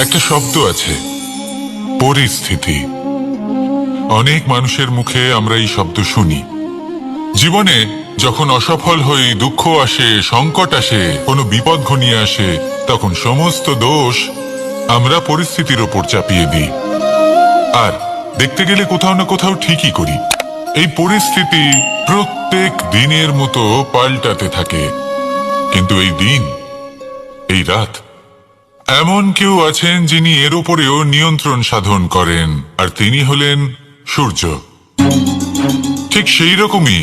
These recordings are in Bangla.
একটা শব্দ আছে, পরিস্থিতি। অনেক মানুষের মুখে আমরা এই শব্দ শুনি। জীবনে যখন অসফল হই, দুঃখ আসে, সংকট আসে, কোনো বিপদ ঘনিয়ে আসে, তখন সমস্ত দোষ আমরা পরিস্থিতির ওপর চাপিয়ে দিই। আর দেখতে গেলে কোথাও না কোথাও ঠিকই করি। এই পরিস্থিতি প্রত্যেক দিনের মতো পাল্টাতে থাকে, কিন্তু এই দিন, এই রাত, এমন কেউ আছেন যিনি এর উপরেও নিয়ন্ত্রণ সাধন করেন, আর তিনি হলেন সূর্য। ঠিক সেই রকমই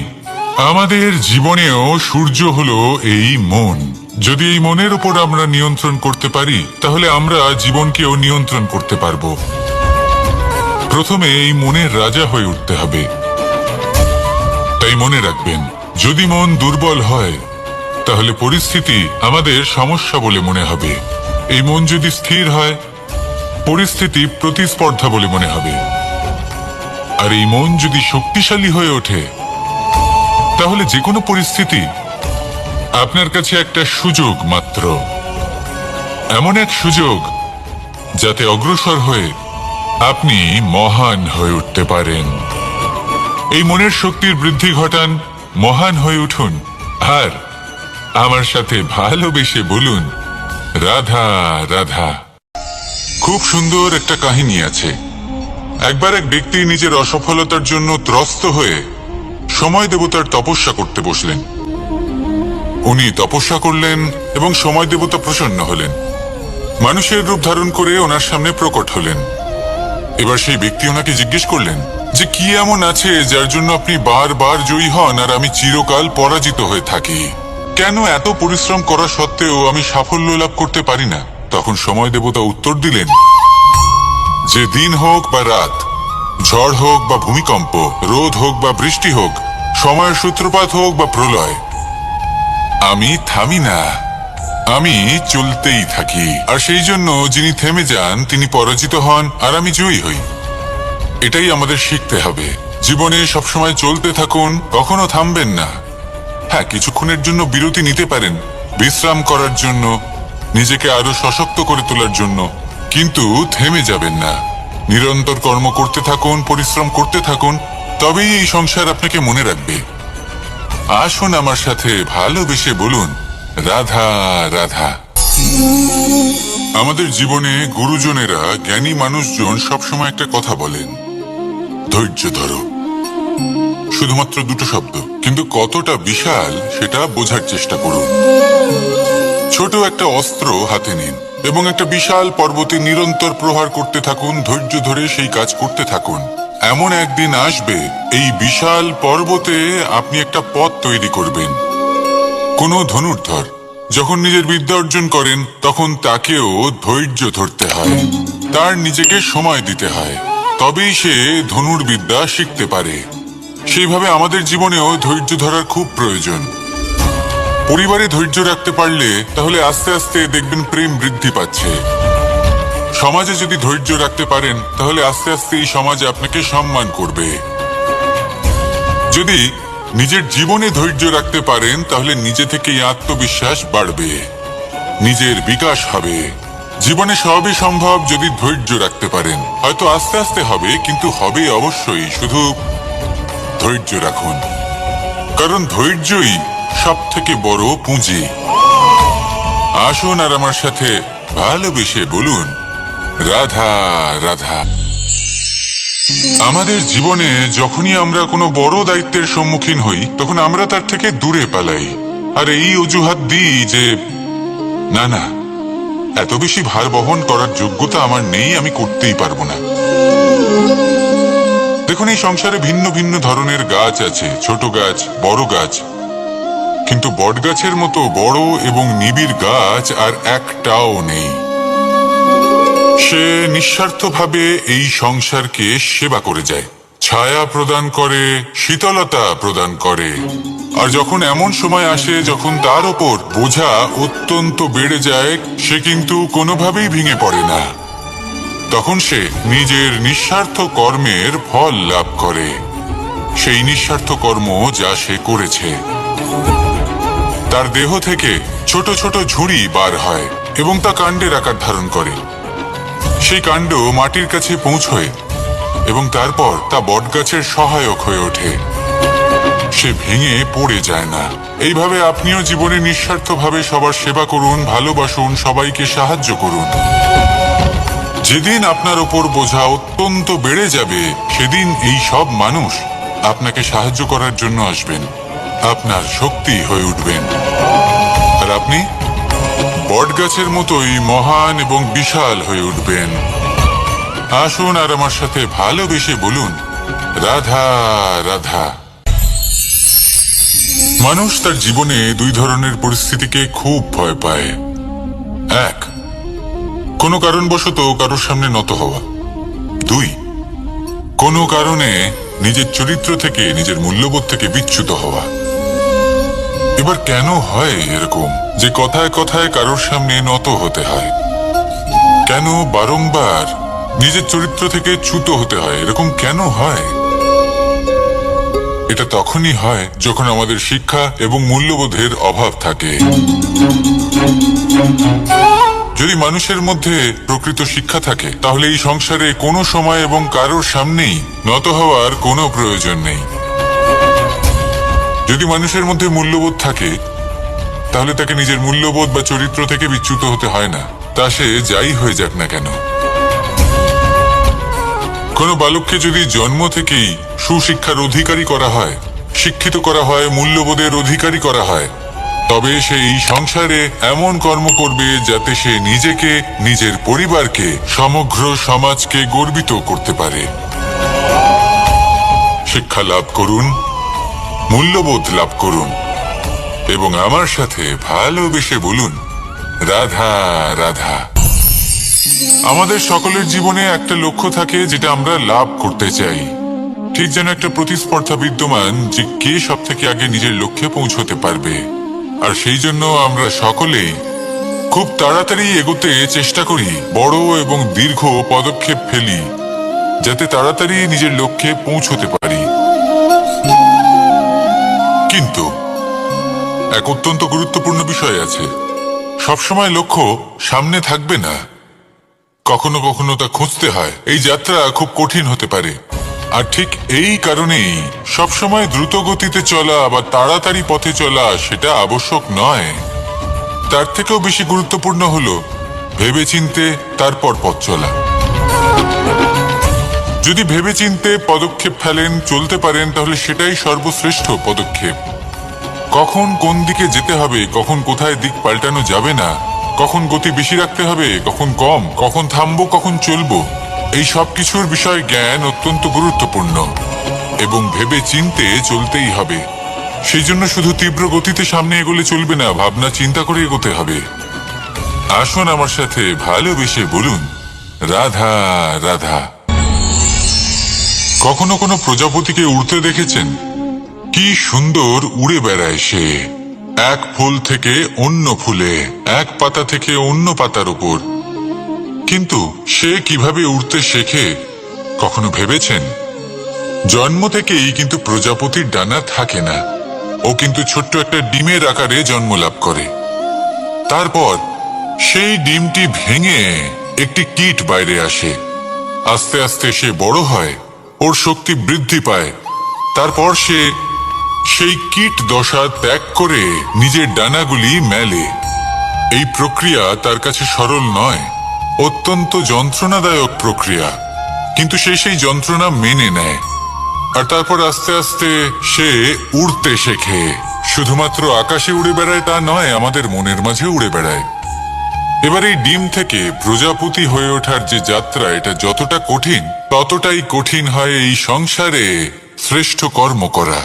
আমাদের জীবনেও সূর্য হলো এই মন। যদি এই মনের উপর আমরা নিয়ন্ত্রণ করতে পারি, তাহলে আমরা জীবনকেও নিয়ন্ত্রণ করতে পারবো। প্রথমে এই মনের রাজা হয়ে উঠতে হবে। তাই মনে রাখবেন, যদি মন দুর্বল হয়, তাহলে পরিস্থিতি আমাদের সমস্যা বলে মনে হবে। এই মন যদি স্থির হয়, পরিস্থিতি প্রতিস্পর্ধা বলে মনে হবে। আর এই মন যদি শক্তিশালী হয়ে ওঠে, তাহলে যে কোনো পরিস্থিতি আপনার কাছে একটা সুযোগ মাত্র। এমন এক সুযোগ যাতে অগ্রসর হয়ে আপনি মহান হয়ে উঠতে পারেন। এই মনের শক্তির বৃদ্ধি ঘটান, মহান হয়ে উঠুন, আর আমার সাথে ভালোবেসে বলুন, রাধা রাধা। খুব সুন্দর একটা কাহিনী আছে। একবার এক ব্যক্তি নিজের অসফলতার জন্য ত্রস্ত হয়ে সময় দেবতার তপস্যা করতে বসলেন। উনি তপস্যা করলেন এবং সময় দেবতা প্রসন্ন হলেন। মানুষের রূপ ধারণ করে ওনার সামনে প্রকট হলেন। এবার সেই ব্যক্তি ওনাকে জিজ্ঞেস করলেন যে কি এমন আছে যার জন্য আপনি বারবার জয়ী হন আর আমি চিরকাল পরাজিত হয়ে থাকি? কেন এত পরিশ্রম করা সত্ত্বেও আমি সাফল্য লাভ করতে পারি না? তখন সময় দেবতা উত্তর দিলেন, যে দিন হোক বা রাত, ঝড় হোক বা ভূমিকম্প, রোদ হোক বা বৃষ্টি হোক, সময়ের সূত্রপাত হোক বা প্রলয়, আমি থামি না, আমি চলতেই থাকি। আর সেই জন্য যিনি থেমে যান তিনি পরাজিত হন আর আমি জয়ী হই। এটাই আমাদের শিখতে হবে। জীবনে সবসময় চলতে থাকুন, কখনো থামবেন না। হ্যাঁ, কিছুক্ষণের জন্য বিরতি নিতে পারেন, বিশ্রাম করার জন্য, নিজেকে আরো সশক্ত করে তোলার জন্য, কিন্তু থেমে যাবেন না। নিরন্তর কর্ম করতে থাকুন, পরিশ্রম করতে থাকুন, তবেই এই সংসার আপনাকে মনে রাখবে। আসুন আমার সাথে ভালোবেসে বলুন, রাধা রাধা। আমাদের জীবনে গুরুজনেরা, জ্ঞানী মানুষজন সবসময় একটা কথা বলেন, ধৈর্য ধরো। শুধুমাত্র দুটো শব্দ, কিন্তু কতটা বিশাল সেটা বোঝার চেষ্টা করুন। ছোট একটা অস্ত্র হাতে নিন এবং একটা বিশাল পর্বতে নিরন্তর প্রহার করতে থাকুন, ধৈর্য ধরে সেই কাজ করতে থাকুন। এমন একদিন আসবে, এই বিশাল পর্বতে আপনি একটা পথ তৈরি করবেন। কোনো ধনুর্ধর যখন নিজের বিদ্যা অর্জন করেন, তখন তাকেও ধৈর্য ধরতে হয়, তার নিজেকে সময় দিতে হয়, তবেই সে ধনুর্বিদ্যা শিখতে পারে। সেইভাবে আমাদের জীবনেও ধৈর্য ধরার খুব প্রয়োজন। পরিবারে ধৈর্য রাখতে পারলে তাহলে আস্তে আস্তে দেখবেন প্রেম বৃদ্ধি পাচ্ছে। সমাজে যদি ধৈর্য রাখতে পারেন, তাহলে আস্তে আস্তে এই সমাজে আপনাকে সম্মান করবে। যদি নিজের জীবনে ধৈর্য রাখতে পারেন, তাহলে নিজে থেকেই আত্মবিশ্বাস বাড়বে, নিজের বিকাশ হবে। জীবনে সবই সম্ভব যদি ধৈর্য রাখতে পারেন। হয়তো আস্তে আস্তে হবে, কিন্তু হবে অবশ্যই। শুধু ধৈর্য রাখুন, কারণ ধৈর্যই সব থেকে বড় পুঁজি। আসুন আর আমার সাথে ভালোবেসে বলুন, রাধা রাধা। আমাদের জীবনে যখনই আমরা কোনো বড় দায়িত্বের সম্মুখীন হই, তখন আমরা তার থেকে দূরে পালাই, আর এই অজুহাত দিই যে না না, এত বেশি ভার বহন করার যোগ্যতা আমার নেই, আমি করতেই পারবো না। দেখুন, এই সংসারে ভিন্ন ভিন্ন ধরনের গাছ আছে, ছোট গাছ, বড় গাছ, কিন্তু বট গাছের মতো বড় এবং নিবিড় গাছ আর একটাও নেই। সে নিঃস্বার্থভাবে এই সংসারকে সেবা করে যায়, ছায়া প্রদান করে, শীতলতা প্রদান করে। আর যখন এমন সময় আসে যখন তার ওপর বোঝা অত্যন্ত বেড়ে যায়, সে কিন্তু কোনোভাবেই ভেঙে পড়ে না। তখন সে নিজের নিঃস্বার্থ কর্মের ফল লাভ করে, সেই নিঃস্বার্থ কর্ম যা সে করেছে। তার দেহ থেকে ছোট ছোট ঝুড়ি বার হয় এবং তা কাণ্ডের আকার ধারণ করে। সেই কাণ্ড মাটির কাছে পৌঁছয় এবং তারপর তা বটগাছের সহায়ক হয়ে ওঠে। সে ভেঙে পড়ে যায় না। এইভাবে আপনিও জীবনে নিঃস্বার্থভাবে সবার সেবা করুন, ভালোবাসুন, সবাইকে সাহায্য করুন। যেদিন আপনার ওপর বোঝা অত্যন্ত বেড়ে যাবে, সেদিন এই সব মানুষ আপনাকে সাহায্য করার জন্য আসবেন, আপনার শক্তি হয়ে উঠবেন, আর আপনি বটগাছের মতোই মহান এবং বিশাল হয়ে উঠবেন। আসুন আর আমার সাথে ভালোবেসে বলুন, রাধা রাধা। মানুষ তার জীবনে দুই ধরনের পরিস্থিতিকে খুব ভয় পায়। এক, কোনো কারণবশত কারোর সামনে নত হওয়া। দুই, কোনো কারণে নিজের চরিত্র থেকে, নিজের মূল্যবোধ থেকে বিচ্যুত হওয়া। এবার কেন হয় এরকম যে কথায় কথায় কারোর সামনে নত হতে হয়? কেন বারংবার নিজের চরিত্র থেকে চ্যুত হতে হয়? এরকম কেন হয়? এটা তখনই হয় যখন আমাদের শিক্ষা এবং মূল্যবোধের অভাব থাকে। যদি মানুষের মধ্যে প্রকৃত শিক্ষা থাকে, তাহলে এই সংসারে কোনো সময় এবং কারোর সামনেই নত হওয়ার কোনো প্রয়োজন নেই। যদি মানুষের মধ্যে মূল্যবোধ থাকে, তাহলে তাকে নিজের মূল্যবোধ বা চরিত্র থেকে বিচ্যুত হতে হয় না, তা সে যাই হয়ে যাক না কেন। কোনো বালককে যদি জন্ম থেকেই সুশিক্ষার অধিকারী করা হয়, শিক্ষিত করা হয়, মূল্যবোধের অধিকারী করা হয়, তবে সে এই সংসারে এমন কর্ম করবে যাতে সে নিজেকে, নিজের পরিবারকে, সমগ্র সমাজকে গর্বিত করতে পারে। শিক্ষা লাভ করুন, মূল্যবোধ লাভ করুন এবং আমার সাথে ভালোবেসে বলুন, রাধা রাধা। আমাদের সকলের জীবনে একটা লক্ষ্য থাকে যেটা আমরা লাভ করতে চাই। ঠিক যেন একটা প্রতিস্পর্ধা বিদ্যমান যে কে সব থেকে আগে নিজের লক্ষ্যে পৌঁছতে পারবে। আর সেই জন্য আমরা সকলেই খুব তাড়াতাড়ি এগোতে চেষ্টা করি, বড় এবং দীর্ঘ পদক্ষেপ ফেলি যাতে তাড়াতাড়ি নিজের লক্ষ্যে পৌঁছতে পারি। কিন্তু এক অত্যন্ত গুরুত্বপূর্ণ বিষয় আছে, সবসময় লক্ষ্য সামনে থাকবে না, কখনো কখনো তা খুঁজতে হয়। এই যাত্রা খুব কঠিন হতে পারে, আর ঠিক এই কারণেই সবসময় দ্রুত গতিতে চলা বা তাড়াতাড়ি পথে চলা সেটা আবশ্যক নয়। তার থেকেও বেশি গুরুত্বপূর্ণ হলো ভেবেচিন্তে তারপর পথ চলা। যদি ভেবেচিন্তে পদক্ষেপ ফেলেন, চলতে পারেন, তাহলে সেটাই সর্বশ্রেষ্ঠ পদক্ষেপ। কখন কোন দিকে যেতে হবে, কখন কোথায় দিক পাল্টানো যাবে না, কখন গতি বেশি রাখতে হবে, কখন কম, কখন থামবো, কখন চলবো, এই সব কিছুর বিষয় জ্ঞান অত্যন্ত গুরুত্বপূর্ণ এবং ভেবে চিন্তে চলতেই হবে। সেই জন্য শুধু তীব্র গতিতে সামনে এগোলে চলবে না, ভাবনা চিন্তা করে এগোতে হবে। আসুন আমার সাথে ভালোবেসে বলুন, রাধা রাধা। কখনো কোনো প্রজাপতিকে উড়তে দেখেছেন? কি সুন্দর উড়ে বেড়ায় সে, এক ফুল থেকে অন্য ফুলে, এক পাতা থেকে অন্য পাতার উপর। কিন্তু সে কিভাবে উড়তে শেখে কখনো ভেবেছেন? জন্ম থেকেই কিন্তু প্রজাপতির ডানা থাকে না, ও কিন্তু ছোট্ট একটা ডিমের আকারে জন্ম লাভ করে। তারপর সেই ডিমটি ভেঙে একটি কীট বাইরে আসে। আস্তে আস্তে সে বড় হয়, ওর শক্তি বৃদ্ধি পায়। তারপর সে সেই কীট দশা ত্যাগ করে নিজের ডানাগুলি মেলে। এই প্রক্রিয়া তার কাছে সরল নয়, অত্যন্ত যন্ত্রণাদায়ক প্রক্রিয়া, কিন্তু সে সেই যন্ত্রণা মেনে নেয়। আর তারপর আস্তে আস্তে সে উড়তে শেখে। শুধুমাত্র আকাশে উড়ে বেড়ায় তা নয়, আমাদের মনের মাঝে উড়ে বেড়ায়। এবার এই ডিম থেকে প্রজাপতি হয়ে ওঠার যে যাত্রা, এটা যতটা কঠিন, ততটাই কঠিন হয় এই সংসারে শ্রেষ্ঠ কর্ম করা,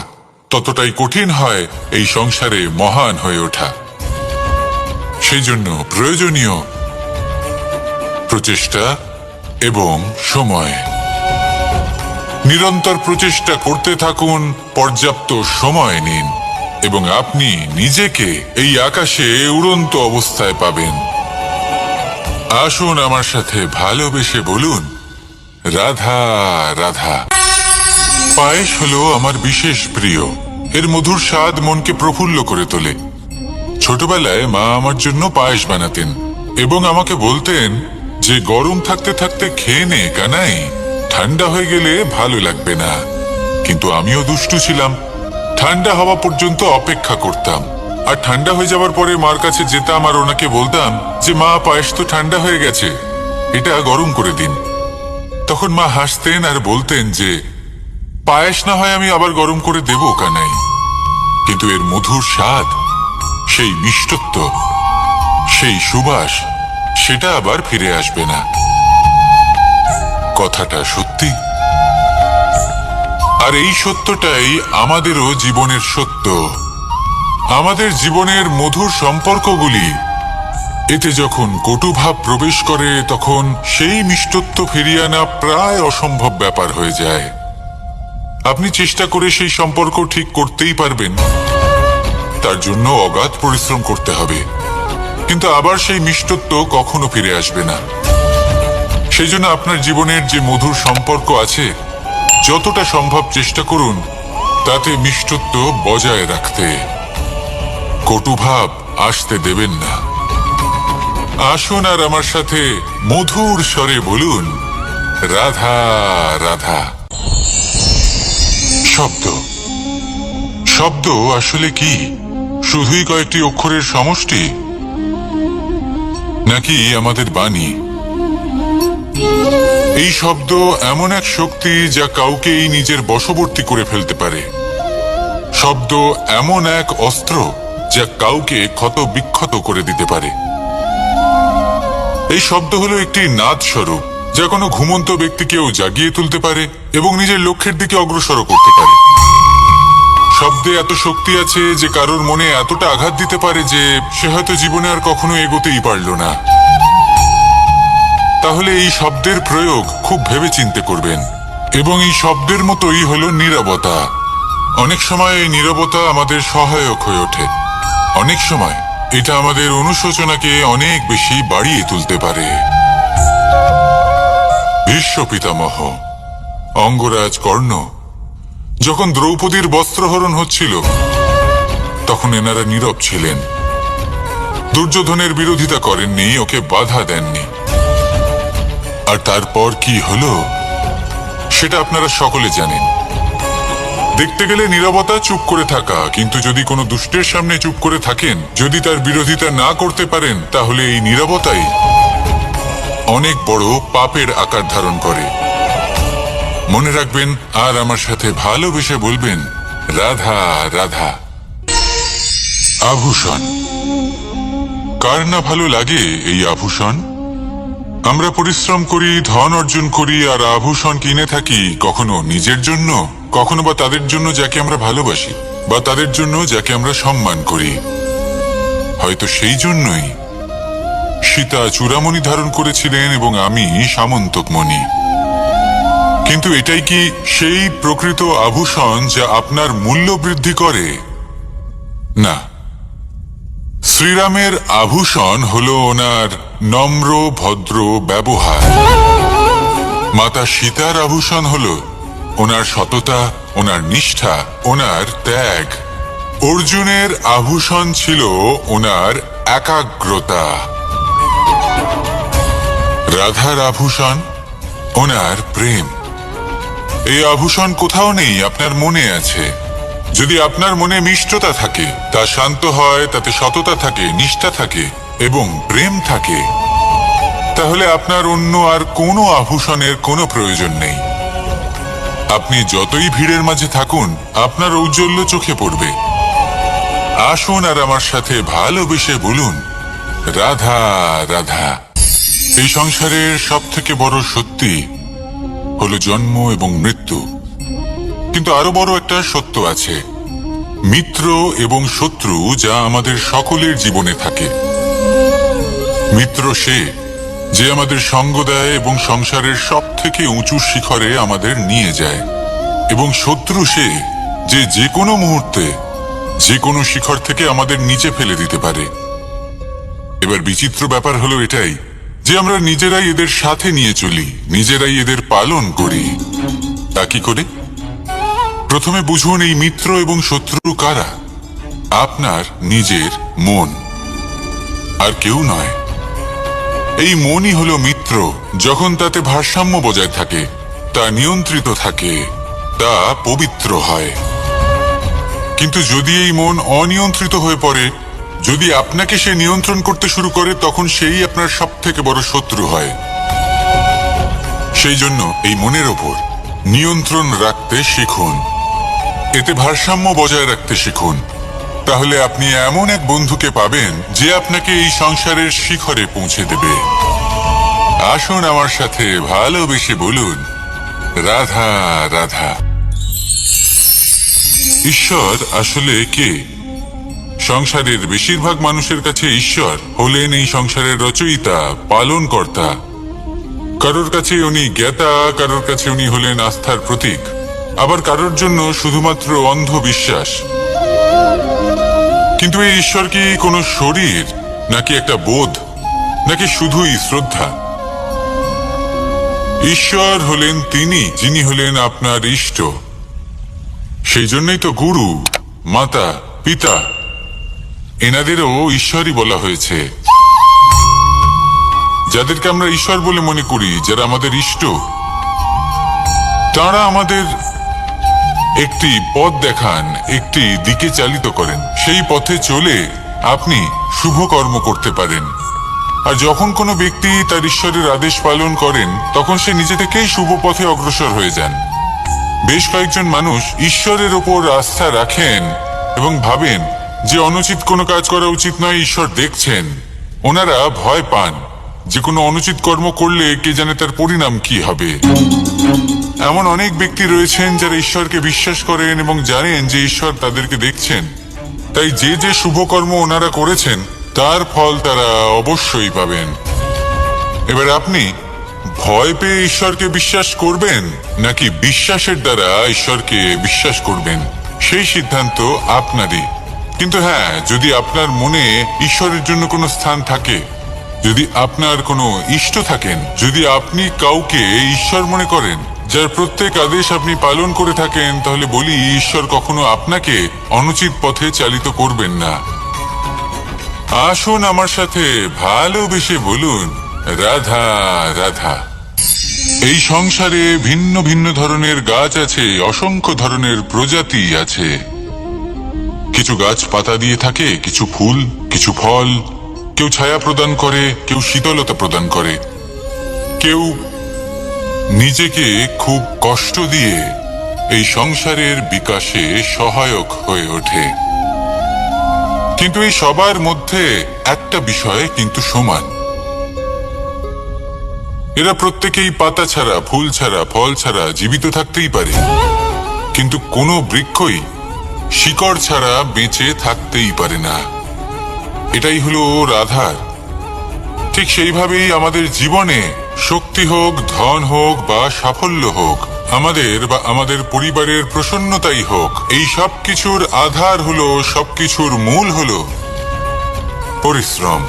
ততটাই কঠিন হয় এই সংসারে মহান হয়ে ওঠা। সেই জন্য প্রয়োজনীয় প্রচেষ্টা এবং সময়। নিরন্তর প্রচেষ্টা করতে থাকুন, পর্যাপ্ত সময় নিন এবং আপনি নিজেকে এই আকাশে উড়ন্ত অবস্থায় পাবেন। আসুন আমার সাথে ভালোবেসে বলুন, রাধা রাধা। পায়েস হলো আমার বিশেষ প্রিয়। এর মধুর স্বাদ মনকে প্রফুল্ল করে তোলে। ছোটবেলায় মা আমার জন্য পায়েস বানাতেন এবং আমাকে বলতেন যে গরম থাকতে থাকতে খেয়ে নে কানাই, ঠান্ডা হয়ে গেলে ভালো লাগবে না। কিন্তু আমিও দুষ্টু ছিলাম, ঠান্ডা হওয়া পর্যন্ত অপেক্ষা করতাম, আর ঠান্ডা হয়ে যাওয়ার পরে মার কাছে যেতাম আর ওনাকে বলতাম যে মা, পায়েস তো ঠান্ডা হয়ে গেছে, এটা গরম করে দিন। তখন মা হাসতেন আর বলতেন যে পায়েস না হয় আমি আবার গরম করে দেব কানাই, কিন্তু এর মধুর স্বাদ, সেই মিষ্টত্ব, সেই সুবাস, সেটা আবার ফিরে আসবে না। কথাটা সত্যি, আর এই সত্যটাই আমাদেরও জীবনের সত্য। আমাদের জীবনের মধুর সম্পর্কগুলি, এতে যখন কটুভাব প্রবেশ করে তখন সেই মিষ্টত্ব ফিরিয়ে আনা প্রায় অসম্ভব ব্যাপার হয়ে যায়। আপনি চেষ্টা করে সেই সম্পর্ক ঠিক করতেই পারবেন, তার জন্য অগাধ পরিশ্রম করতে হবে, কিন্তু আবার সেই মিষ্টত্ব কখনো ফিরে আসবে না। সেই জন্য আপনার জীবনের যে মধুর সম্পর্ক আছে, যতটা সম্ভব চেষ্টা করুন তাতে মিষ্টত্ব বজায় রাখতে। কটুভাব আসতে দেবেন না। আসুন আর আমার সাথে মধুর স্বরে বলুন, রাধা রাধা। শব্দ, শব্দ আসলে কি? শুধুই কয়েকটি অক্ষরের সমষ্টি, নাকি আমাদের বাণী? এই শব্দ এমন এক শক্তি যা কাউকেই নিজের বশবর্তী করে ফেলতে পারে। শব্দ এমন এক অস্ত্র যা কাউকে ক্ষত বিক্ষত করে দিতে পারে। এই শব্দ হলো একটি নাদ স্বরূপ, যা কোনো ঘুমন্ত ব্যক্তিকেও জাগিয়ে তুলতে পারে এবং নিজের লক্ষ্যের দিকে অগ্রসর করতে পারে। শব্দে এত শক্তি আছে যে কারোর মনে এতটা আঘাত দিতে পারে যে সে হয়তো জীবনে আর কখনো এগোতেই পারল না। তাহলে এই শব্দের প্রয়োগ খুব ভেবে চিন্তে করবেন। এবং এই শব্দের মতোই হলো নীরবতা। অনেক সময় এই নীরবতা আমাদের সহায়ক হয়ে ওঠে, অনেক সময় এটা আমাদের অনুশোচনাকে অনেক বেশি বাড়িয়ে তুলতে পারে। ভীষ্ম পিতামহ, অঙ্গরাজ কর্ণ, যখন দ্রৌপদীর বস্ত্রহরণ হচ্ছিল তখন এনারা নীরব ছিলেন। দুর্যোধনের বিরোধিতা করেননি, ওকে বাধা দেননি। আর তারপর কি হলো সেটা আপনারা সকলে জানেন। দেখতে গেলে নীরবতা চুপ করে থাকা, কিন্তু যদি কোনো দুষ্টের সামনে চুপ করে থাকেন, যদি তার বিরোধিতা না করতে পারেন, তাহলে এই নীরবতাই অনেক বড় পাপের আকার ধারণ করে। মনে রাখবেন আর আমার সাথে ভালোবেসে বলবেন, রাধা রাধা। আভূষণ, কার না ভালো লাগে এই আভূষণ? আমরা পরিশ্রম করি, ধন অর্জন করি, আর আভূষণ কিনে থাকি, কখনো নিজের জন্য, কখনো বা তাদের জন্য যাকে আমরা ভালোবাসি, বা তাদের জন্য যাকে আমরা সম্মান করি। হয়তো সেই জন্যই সীতা চূড়ামণি ধারণ করেছিলেন এবং আমি সামন্তক মণি। কিন্তু এটাই কি সেই প্রকৃত আভূষণ যা আপনার মূল্য বৃদ্ধি করে? না। শ্রীরামের আভূষণ হলো ওনার নম্র ভদ্র ব্যবহার। মাতা সীতার আভূষণ হলো ওনার সততা, ওনার নিষ্ঠা, ওনার ত্যাগ। অর্জুনের আভূষণ ছিল ওনার একাগ্রতা। রাধার আভূষণ ওনার প্রেম। এই আভূষণ কোথাও নেই, আপনার মনে আছে। যদি আপনার মনে মিষ্টতা থাকে, তা শান্ত হয়, তাতে সততা থাকে, নিষ্ঠা থাকে এবং প্রেম থাকে, তাহলে আপনার অন্য আর কোনো আভূষণের কোনো প্রয়োজন নেই। আপনি যতই ভিড়ের মাঝে থাকুন, আপনার ঔজ্জ্বল্য চোখে পড়বে। আসুন আর আমার সাথে ভালোবেসে বলুন, রাধা রাধা। এই সংসারের সব থেকে বড় সত্যি হলো জন্ম এবং মৃত্যু, কিন্তু আরো বড় একটা সত্য আছে, মিত্র এবং শত্রু, যা আমাদের সকলের জীবনে থাকে। মিত্র সে যে আমাদের সঙ্গ দেয় এবং সংসারের সব থেকে উঁচু শিখরে আমাদের নিয়ে যায়, এবং শত্রু সে যে যে কোনো মুহূর্তে যে কোনো শিখর থেকে আমাদের নিচে ফেলে দিতে পারে। এবার বিচিত্র ব্যাপার হলো এটাই যে আমরা নিজেরাই এদের সাথে নিয়ে চলি, নিজেরাই এদের পালন করি। তা কি করে? প্রথমে বুঝুন এই মিত্র এবং শত্রু কারা। আপনার নিজের মন, আর কেউ নয়। এই মনই হলো মিত্র। যখন তাতে ভারসাম্য বজায় থাকে, তা নিয়ন্ত্রিত থাকে, তা পবিত্র হয়। কিন্তু যদি এই মন অনিয়ন্ত্রিত হয়ে পড়ে, যদি আপনাকে সে নিয়ন্ত্রণ করতে শুরু করে, তখন সেই আপনার সবথেকে বড় শত্রু হয়। সেই জন্য এই মনের ওপর নিয়ন্ত্রণ রাখতে শিখুন, এতে ভারসাম্য বজায় রাখতে শিখুন। তাহলে আপনি এমন এক বন্ধুকে পাবেন যে আপনাকে এই সংসারের শিখরে পৌঁছে দেবে। আসুন আমার সাথে ভালোবেসে বলুন, রাধা রাধা। ঈশ্বর আসলে কে? সংসারের বেশিরভাগ মানুষের কাছে ঈশ্বর হলেন এই সংসারের রচয়িতা, পালনকর্তা। কারোর কাছে উনি জ্ঞাতা, কারোর কাছে উনি হলেন আস্থার প্রতীক, আবার কারোর জন্য শুধুমাত্র অন্ধবিশ্বাস। কিন্তু এই ঈশ্বর কি কোনো শরীর, নাকি একটা বোধ, নাকি শুধুই শ্রদ্ধা? ঈশ্বর হলেন তিনি যিনি হলেন আপনার ইষ্ট। সেই জন্যই তো গুরু, মাতা, পিতা এনাদেরও ঈশ্বরই বলা হয়েছে। যাদেরকে আমরা ঈশ্বর বলে মনে করি, যারা আমাদের ইষ্ট, তারা আমাদের একটি পথ দেখান, একটি দিকে চালিত করেন। সেই পথে চলে আপনি শুভ কর্ম করতে পারেন। আর যখন কোনো ব্যক্তি তার ঈশ্বরের আদেশ পালন করেন, তখন সে নিজে থেকেই শুভ পথে অগ্রসর হয়ে যান। বেশ কয়েকজন মানুষ ঈশ্বরের ওপর আস্থা রাখেন এবং ভাবেন যে অনুচিত কোনো কাজ করা উচিত নয়, ঈশ্বর দেখছেন। ওনারা ভয় পান যে কোনো অনুচিত কর্ম করলে কে জানে তার পরিণাম কি হবে। এমন অনেক ব্যক্তি রয়েছেন যারা ঈশ্বরকে বিশ্বাস করেন এবং জানেন যে ঈশ্বর তাদেরকে দেখছেন। তাই যে যে শুভ কর্ম ওনারা করেছেন তার ফল তারা অবশ্যই পাবেন। এবার আপনি ভয় পেয়ে ঈশ্বরকে বিশ্বাস করবেন, নাকি বিশ্বাসের দ্বারা ঈশ্বরকে বিশ্বাস করবেন, সেই সিদ্ধান্ত আপনারই। কিন্তু হ্যাঁ, যদি আপনার মনে ঈশ্বরের জন্য কোনো স্থান থাকে, যদি আপনার কোনো ইষ্ট থাকেন, যদি আপনি কাউকে ঈশ্বর মনে করেন, যার প্রত্যেক আদেশ আপনি পালন করে থাকেন, তাহলে বলি ঈশ্বর কখনো আপনাকে অনুচিত পথে চালিত করবেন না। আসুন আমার সাথে ভালোবেসে বলুন, রাধা রাধা। এই সংসারে ভিন্ন ভিন্ন ধরনের গাছ আছে, অসংখ্য ধরনের প্রজাতি আছে। কিছু গাছ পাতা দিয়ে থাকে, কিছু ফুল, কিছু ফল। কেউ ছায়া প্রদান করে, কেউ শীতলতা প্রদান করে, কেউ নিজেকে খুব কষ্ট দিয়ে এই সংসারের বিকাশে সহায়ক হয়ে ওঠে। কিন্তু এই সবার মধ্যে একটা বিষয় কিন্তু সমান, এরা প্রত্যেকেই পাতা ছাড়া, ফুল ছাড়া, ফল ছাড়া জীবিত থাকতেই পারে, কিন্তু কোনো বৃক্ষই শিকড় ছাড়া বেঁচে থাকতেই পারে না। এটাই হলো রাধার। ঠিক সেইভাবেই আমাদের জীবনে শক্তি হোক, ধন হোক বা সাফল্য হোক, আমাদের বা আমাদের পরিবারের প্রসন্নতাই হোক, এই সব কিছুর আধার হলো, সবকিছুর মূল হলো পরিশ্রম।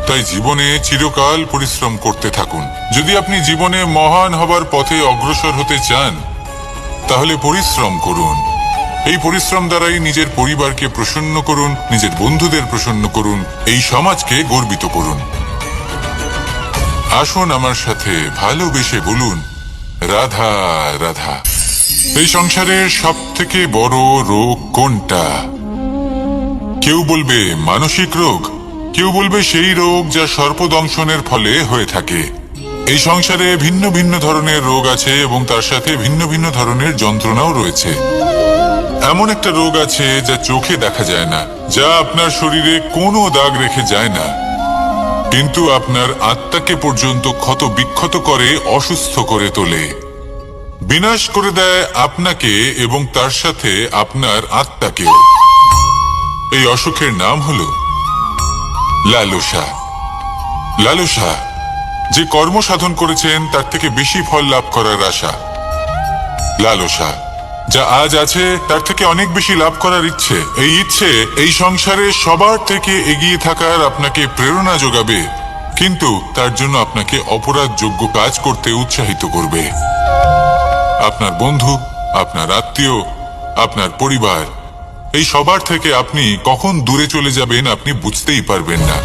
তাই জীবনে চিরকাল পরিশ্রম করতে থাকুন। যদি আপনি জীবনে মহান হবার পথে অগ্রসর হতে চান, তাহলে পরিশ্রম করুন। এই পরিশ্রম দ্বারাই নিজের পরিবারকে প্রসন্ন করুন, নিজের বন্ধুদের প্রসন্ন করুন, এই সমাজকে গর্বিত করুন। আসুন আমার সাথে ভালোবেসে বলুন, রাধা রাধা। এই সংসারের সব থেকে বড় রোগ কোনটা? কেউ বলবে মানসিক রোগ, কেউ বলবে সেই রোগ যা সর্পদংশনের ফলে হয়ে থাকে। এই সংসারে ভিন্ন ভিন্ন ধরনের রোগ আছে এবং তার সাথে ভিন্ন ভিন্ন ধরনের যন্ত্রণাও রয়েছে। এমন একটা রোগ আছে যা চোখে দেখা যায় না, যা আপনার শরীরে কোনো দাগ রেখে যায় না, কিন্তু আপনার আত্মাকে পর্যন্ত ক্ষত বিক্ষত করে, অসুস্থ করে তোলে, বিনাশ করে দেয় আপনাকে এবং তার সাথে আপনার আত্মাকেও। এই অসুখের নাম হলো লালসা। লালসা, যে কর্ম সাধন করেছেন তার থেকে বেশি ফল লাভ করার আশা। লালসা, যা আজ আছে তার থেকে অনেক বেশি লাভ করার ইচ্ছে। এই ইচ্ছে এই সংসারে সবার থেকে এগিয়ে থাকার আপনাকে প্রেরণা যোগাবে, কিন্তু তার জন্য আপনাকে অপরাধযোগ্য কাজ করতে উৎসাহিত করবে। আপনার বন্ধু, আপনার আত্মীয়, আপনার পরিবার, এই সবার থেকে আপনি কখন দূরে চলে যাবেন আপনি বুঝতেই পারবেন না।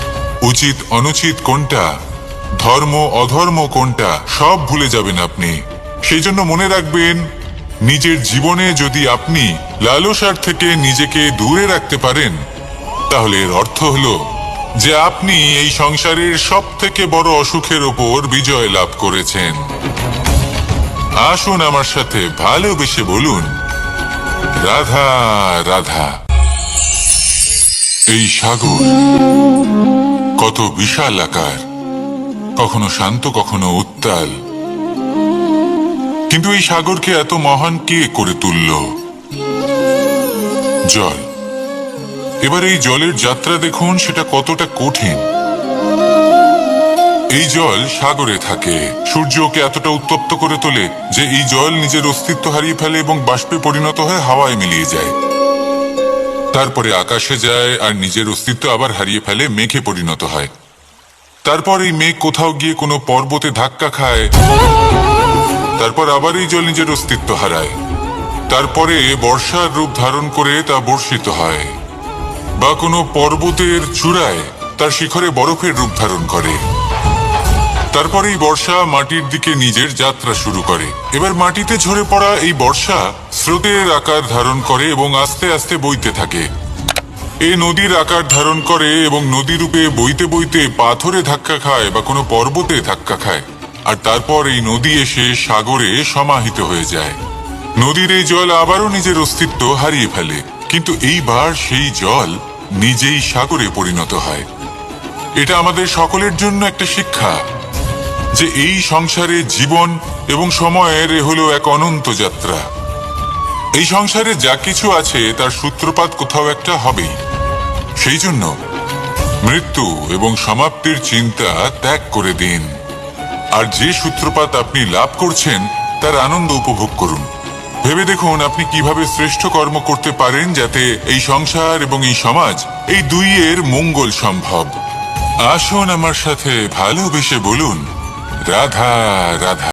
উচিত অনুচিত কোনটা, ধর্ম অধর্ম কোনটা, সব ভুলে যাবেন আপনি। সেই জন্য মনে রাখবেন, নিজের জীবনে যদি আপনি লালসার থেকে নিজেকে দূরে রাখতে পারেন, তাহলে এর অর্থ হলো যে আপনি এই সংসারের সব থেকে বড় অসুখের ওপর বিজয় লাভ করেছেন। আসুন আমার সাথে ভালোবেসে বলুন, রাধা রাধা। এই সাগর কত বিশাল আকার, কখনো শান্ত কখনো উত্তাল, কিন্তু এই সাগরকে এত মহান কে করে তুলল? জল। এবার এই জলের যাত্রা দেখুন, সেটা কতটা কঠিন। এই জল সাগরে থাকে, সূর্য ওকে এতটা উত্তপ্ত করে তোলে যে এই জল নিজের অস্তিত্ব হারিয়ে ফেলে এবং বাষ্পে পরিণত হয়ে হাওয়ায় মিলিয়ে যায়। তারপরে আকাশে যায় আর নিজের অস্তিত্ব আবার হারিয়ে ফেলে, মেঘে পরিণত হয়। তারপর এই মেঘ কোথাও গিয়ে কোনো পর্বতে ধাক্কা খায়, তারপর আবার এই জল নিজের অস্তিত্ব হারায়। তারপরে বর্ষার রূপ ধারণ করে তা বর্ষিত হয়, বা কোনো পর্বতের চূড়ায় তার শিখরে বরফের রূপ ধারণ করে। তারপরে এই বর্ষা মাটির দিকে নিজের যাত্রা শুরু করে। এবার মাটিতে ঝরে পড়া এই বর্ষা স্রোতের আকার ধারণ করে এবং আস্তে আস্তে বইতে থাকে। এ নদীর আকার ধারণ করে এবং নদী রূপে বইতে বইতে পাথরে ধাক্কা খায় বা কোনো পর্বতে ধাক্কা খায়, আর তারপর এই নদী এসে সাগরে সমাহিত হয়ে যায়। নদীর এই জল আবারও নিজের অস্তিত্ব হারিয়ে ফেলে, কিন্তু এইবার সেই জল নিজেই সাগরে পরিণত হয়। এটা আমাদের সকলের জন্য একটা শিক্ষা যে এই সংসারে জীবন এবং সময়ের হলো এক অনন্ত যাত্রা। এই সংসারে যা কিছু আছে তার সূত্রপাত কোথাও একটা হবেই। সেই জন্য মৃত্যু এবং সমাপ্তির চিন্তা ত্যাগ করে দিন, আর যে সূত্রপাত আপনি লাভ করছেন তার আনন্দ উপভোগ করুন। ভেবে দেখুন আপনি কিভাবে শ্রেষ্ঠ কর্ম করতে পারেন যাতে এই সংসার এবং এই সমাজ, এই দুইয়ের মঙ্গল সম্ভব। আসুন আমার সাথে ভালোবেসে বলুন, রাধা রাধা।